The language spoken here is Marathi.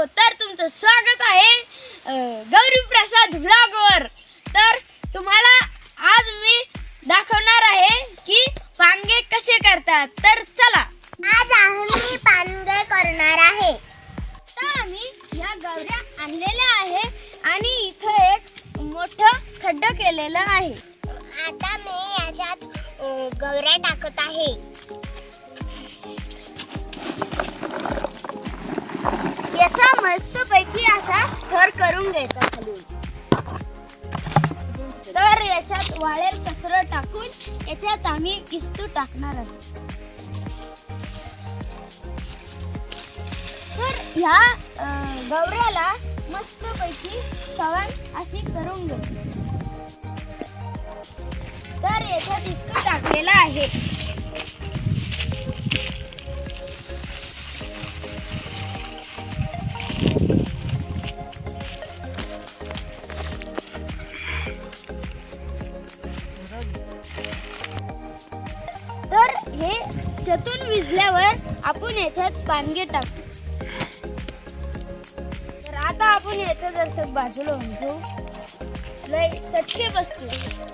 मित्रांनो, तर तुमचं स्वागत आहे गौरी प्रसाद ब्लॉगवर। तर तुम्हाला आज मी दाखवणार आहे की पानगे कसे करतात। तर चला, आज आम्ही पानगे करणार आहे। तर आम्ही या गौऱ्या आणलेल्या आहे आणि इथे एक मोठं खड्डा केलेला आहे। आता मी याच्यात गौऱ्या टाकत आहे। याचा मस्तपैकी असा थर करून घ्यायचा खालून। तर याच्यात वाळेल कचरा टाकून याच्यात आम्ही इस्तू टाकणार आहे। तर ह्या गौऱ्याला मस्तपैकी सवण अशी करून घ्यायची। तर याच्यात इस्तू टाकलेला आहे। तर हे चतून विजल्यावर आपण याच्यात पानगे टाकू। तर आता आपण याचं जर बाजूला घेऊ, लय चटके बसते।